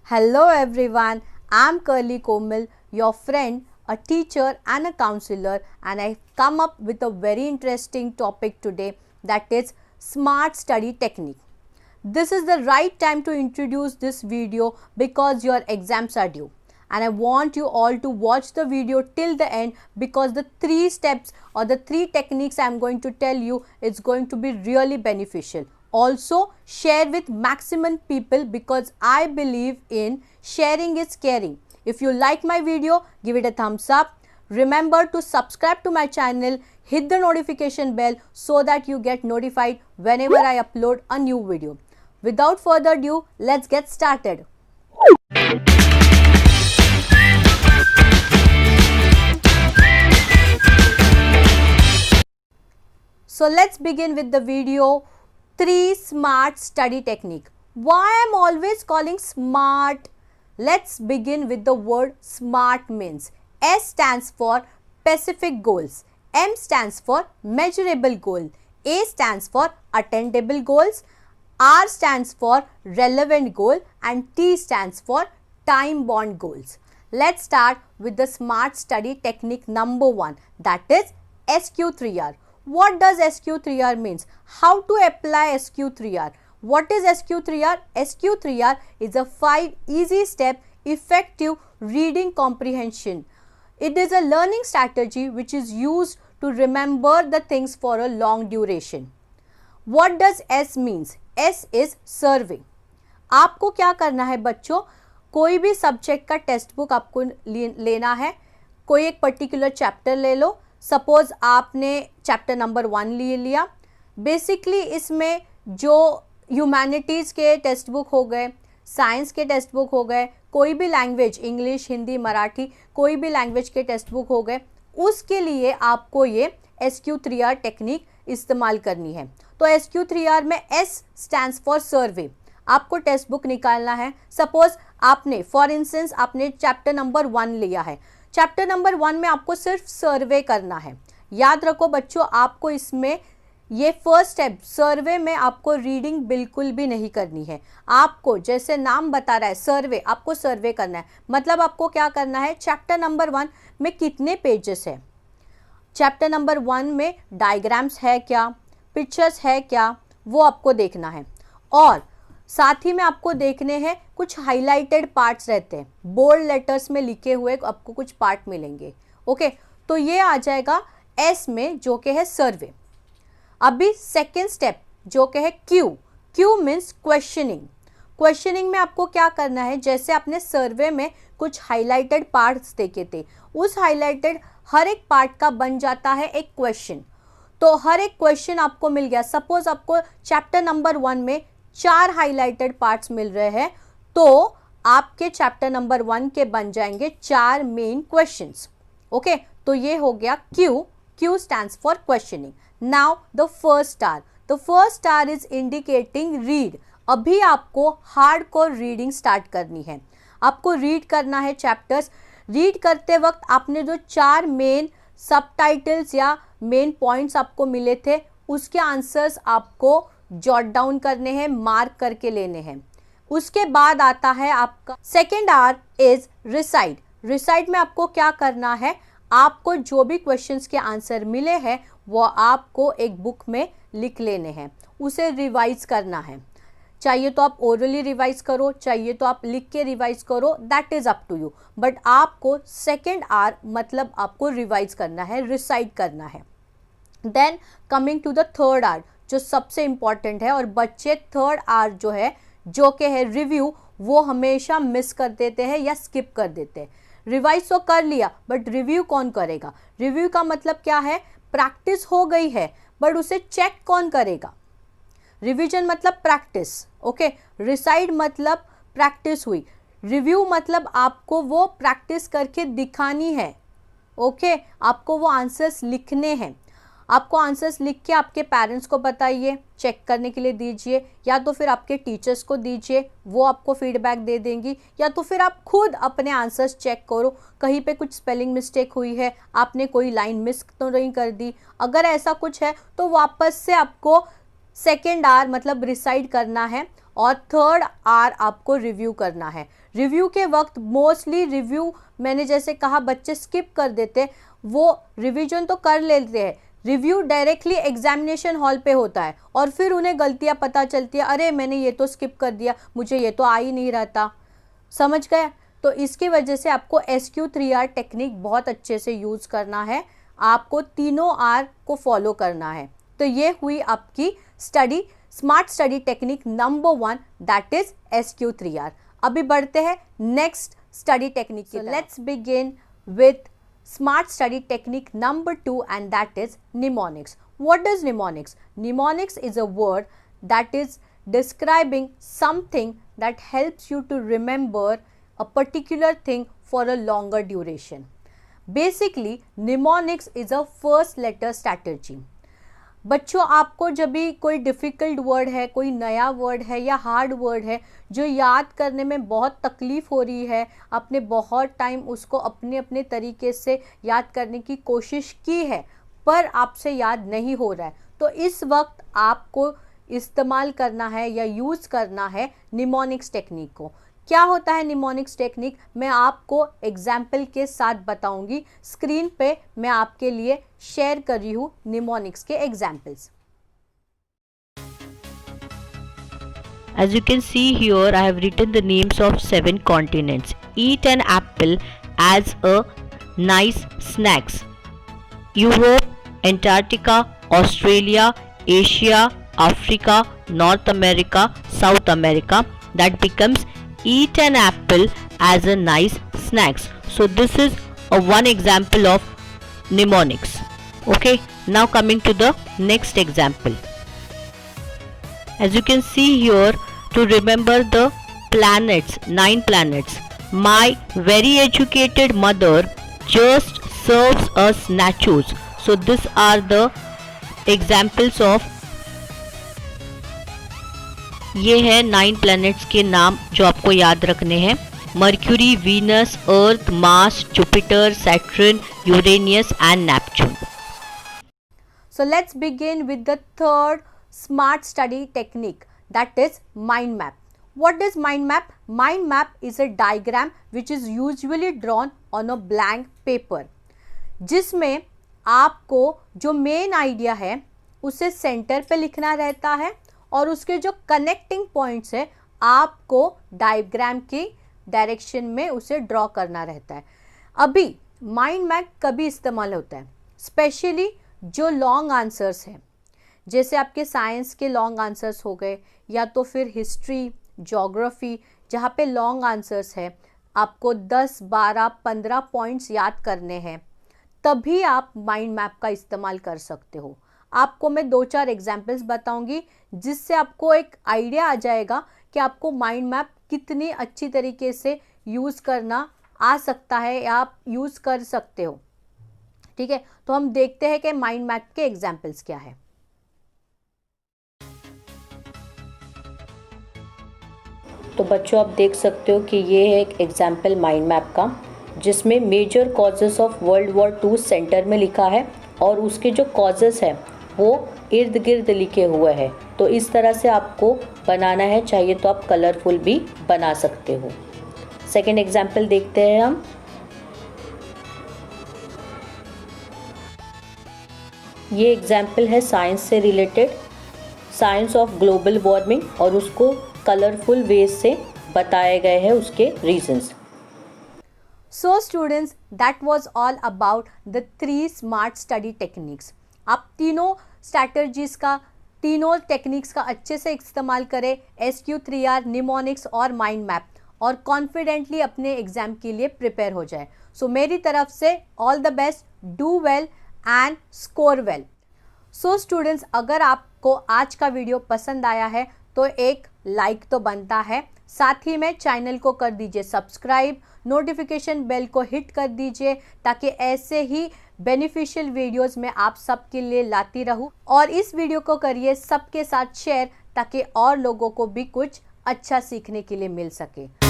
Hello everyone, I'm Curly Komal, your friend, a teacher and a counselor, and I've come up with a very interesting topic today, that is smart study technique. This is the right time to introduce this video because your exams are due, and I want you all to watch the video till the end because the 3 steps or the 3 techniques I am going to tell you is going to be really beneficial. Also share with maximum people because I believe in sharing is caring. If you like my video, give it a thumbs up. Remember to subscribe to my channel, hit the notification bell so that you get notified whenever I upload a new video. Without further ado, let's get started. So let's begin with the video 3 smart study technique. Why I'm always calling smart? Let's begin with the word smart means. S stands for specific goals. M stands for measurable goal. A stands for attainable goals. R stands for relevant goal and T stands for time bound goals. Let's start with the smart study technique number 1, that is SQ3R. What does SQ3R means? How to apply SQ3R? What is SQ3R? SQ3R is a 5 easy step effective reading comprehension. It is a learning strategy which is used to remember the things for a long duration. What does S means? S is survey. आपको क्या करना है बच्चों? कोई भी subject का text book आपको लेना है. कोई एक पर्टिकुलर चैप्टर ले लो. सपोज आपने चैप्टर नंबर 1 ले लिया. बेसिकली इसमें जो ह्यूमैनिटीज़ के टेक्स्ट बुक हो गए, साइंस के टेक्स्ट बुक हो गए, कोई भी लैंग्वेज, इंग्लिश, हिंदी, मराठी, कोई भी लैंग्वेज के टेक्स्ट बुक हो गए, उसके लिए आपको ये SQ3R टेक्निक इस्तेमाल करनी है. तो SQ3R में S स्टैंड्स फॉर सर्वे. आपको टेक्स्ट बुक निकालना है. सपोज आपने फॉर इंस्टेंस आपने चैप्टर नंबर 1 लिया है. चैप्टर नंबर 1 में आपको सिर्फ सर्वे करना है. याद रखो बच्चों, आपको इसमें ये फर्स्ट स्टेप सर्वे में आपको रीडिंग बिल्कुल भी नहीं करनी है. आपको जैसे नाम बता रहा है सर्वे, आपको सर्वे करना है. मतलब आपको क्या करना है, चैप्टर नंबर 1 में कितने पेजेस है, चैप्टर नंबर 1 में डायग्राम्स है क्या, पिक्चर्स है क्या, वो आपको देखना है. और साथ ही में आपको देखने हैं कुछ हाईलाइटेड पार्ट्स रहते हैं, बोल्ड लेटर्स में लिखे हुए आपको कुछ पार्ट मिलेंगे. ओके, तो ये आ जाएगा एस में जो कि है सर्वे. अभी सेकेंड स्टेप जो कि है Q. Q means questioning. Questioning में आपको क्या करना है, जैसे आपने सर्वे में कुछ हाईलाइटेड पार्ट्स देखे थे, उस हाईलाइटेड हर एक पार्ट का बन जाता है एक क्वेश्चन. तो हर एक क्वेश्चन आपको मिल गया. सपोज आपको चैप्टर नंबर 1 में 4 हाईलाइटेड पार्ट्स मिल रहे हैं, तो आपके चैप्टर नंबर 1 के बन जाएंगे 4 मेन क्वेश्चंस. ओके, तो ये हो गया Q. Q stands for questioning. Now the first star. The first star is indicating read. अभी आपको हार्डकोर रीडिंग स्टार्ट करनी है. आपको रीड करना है चैप्टर्स. रीड करते वक्त आपने जो 4 मेन सबटाइटल्स या मेन पॉइंट्स आपको मिले थे, उसके आंसर्स आपको जॉट डाउन करने हैं, मार्क करके लेने हैं. उसके बाद आता है आपका second R is recite. Recite में आपको क्या करना है, आपको जो भी क्वेश्चंस के आंसर मिले हैं वो आपको एक बुक में लिख लेने हैं, उसे रिवाइज करना है. चाहिए तो आप ओरली रिवाइज करो, चाहिए तो आप लिख के रिवाइज करो, that is up to you. But आपको सेकेंड आर मतलब आपको रिवाइज करना है, रिसाइट करना है. Then coming to the third R जो सबसे इंपॉर्टेंट है, और बच्चे थर्ड आर जो है जो कि है रिव्यू, वो हमेशा मिस कर देते हैं या स्किप कर देते हैं. रिवाइज तो कर लिया बट रिव्यू कौन करेगा. रिव्यू का मतलब क्या है, प्रैक्टिस हो गई है बट उसे चेक कौन करेगा. रिवीजन मतलब प्रैक्टिस. ओके, रिसाइड मतलब प्रैक्टिस हुई. रिव्यू मतलब आपको वो प्रैक्टिस करके दिखानी है. ओके, आपको वो आंसर्स लिखने हैं. आपको आंसर्स लिख के आपके पेरेंट्स को बताइए, चेक करने के लिए दीजिए, या तो फिर आपके टीचर्स को दीजिए, वो आपको फीडबैक दे देंगी, या तो फिर आप खुद अपने आंसर्स चेक करो, कहीं पे कुछ स्पेलिंग मिस्टेक हुई है, आपने कोई लाइन मिस तो नहीं कर दी. अगर ऐसा कुछ है तो वापस से आपको सेकेंड आर मतलब रिसाइड करना है और थर्ड आर आपको रिव्यू करना है। रिव्यू के वक्त मोस्टली रिव्यू मैंने जैसे कहा बच्चे स्किप कर देते, वो रिवीजन तो कर लेते हैं, रिव्यू डायरेक्टली एग्जामिनेशन हॉल पे होता है और फिर उन्हें गलतियां पता चलती है, अरे मैंने ये तो स्किप कर दिया, मुझे ये तो आ ही नहीं रहा था। समझ गए? तो इसकी वजह से आपको SQ3R टेक्निक बहुत अच्छे से यूज़ करना है, आपको तीनों आर को फॉलो करना है। तो ये हुई आपकी study, smart study technique number 1, that is SQ3R। अभी बढ़ते हैं नेक्स्ट स्टडी टेक्निक की। Let's begin with smart study technique number 2, and that is mnemonics. What is mnemonics? Mnemonics is a word that is describing something that helps you to remember a particular thing for a longer duration. Basically, mnemonics is a first letter strategy. बच्चों, आपको जब भी कोई difficult word है, कोई नया word है या हार्ड वर्ड है जो याद करने में बहुत तकलीफ़ हो रही है, आपने बहुत टाइम उसको अपने अपने तरीके से याद करने की कोशिश की है पर आपसे याद नहीं हो रहा है, तो इस वक्त आपको इस्तेमाल करना है या यूज़ करना है निमोनिक्स टेक्निक को। क्या होता है निमोनिक्स टेक्निक, मैं आपको एग्जाम्पल के साथ बताऊंगी। स्क्रीन पे मैं आपके लिए शेयर कर रही हूँ निमोनिक्स के examples. As you can see here, I have written the names of 7 continents. Eat an apple as a nice snacks. Europe, Antarctica, Australia, Asia, Africa, North America, South America. That becomes eat an apple as a nice snacks. So this is one example of mnemonics. Okay, now coming to the next example. As you can see here, to remember the planets, 9 planets, my very educated mother just serves us nachos. So these are the examples of, ये है 9 planets के नाम जो आपको याद रखने हैं। Mercury, Venus, earth, Mars, Jupiter, Saturn, Uranus and Neptune. So let's begin with the third smart study technique, that is mind map. What is mind map? Mind map is a diagram which is usually drawn on a blank paper, जिसमें आपको जो main idea है उसे centre पे लिखना रहता है और उसके जो कनेक्टिंग पॉइंट्स है आपको डायग्राम की डायरेक्शन में उसे ड्रॉ करना रहता है। अभी माइंड मैप कभी इस्तेमाल होता है, स्पेशली जो लॉन्ग आंसर्स हैं, जैसे आपके साइंस के लॉन्ग आंसर्स हो गए या तो फिर हिस्ट्री, ज्योग्राफी, जहाँ पे लॉन्ग आंसर्स है, आपको 10, 12, 15 पॉइंट्स याद करने हैं, तभी आप माइंड मैप का इस्तेमाल कर सकते हो। आपको मैं 2-4 एग्जाम्पल्स बताऊंगी जिससे आपको एक आइडिया आ जाएगा कि आपको माइंड मैप कितनी अच्छी तरीके से यूज़ करना आ सकता है या आप यूज़ कर सकते हो। ठीक है, तो हम देखते हैं कि माइंड मैप के एग्जाम्पल्स क्या है। तो बच्चों, आप देख सकते हो कि ये है एक एग्जाम्पल माइंड मैप का, जिसमें major causes of world war 2 centre में लिखा है और उसके जो कॉजेस हैं वो इर्द गिर्द लिखे हुए हैं। तो इस तरह से आपको बनाना है, चाहिए तो आप कलरफुल भी बना सकते हो। सेकेंड एग्जाम्पल देखते हैं हम। ये एग्जाम्पल है साइंस से related, science of global warming, और उसको कलरफुल वेज से बताए गए हैं उसके reasons. So students, that was all about the 3 smart study techniques. आप तीनों स्ट्रैटेजीज का, तीनों टेक्निक्स का अच्छे से इस्तेमाल करें, SQ3R, निमोनिक्स और माइंड मैप, और कॉन्फिडेंटली अपने एग्जाम के लिए प्रिपेयर हो जाए। सो मेरी तरफ से all the best, do well and score well. So students, अगर आपको आज का वीडियो पसंद आया है तो एक लाइक तो बनता है, साथ ही में चैनल को कर दीजिए सब्सक्राइब, नोटिफिकेशन बेल को हिट कर दीजिए ताकि ऐसे ही बेनिफिशियल वीडियोस मैं आप सबके लिए लाती रहूं, और इस वीडियो को करिए सबके साथ शेयर ताकि और लोगों को भी कुछ अच्छा सीखने के लिए मिल सके।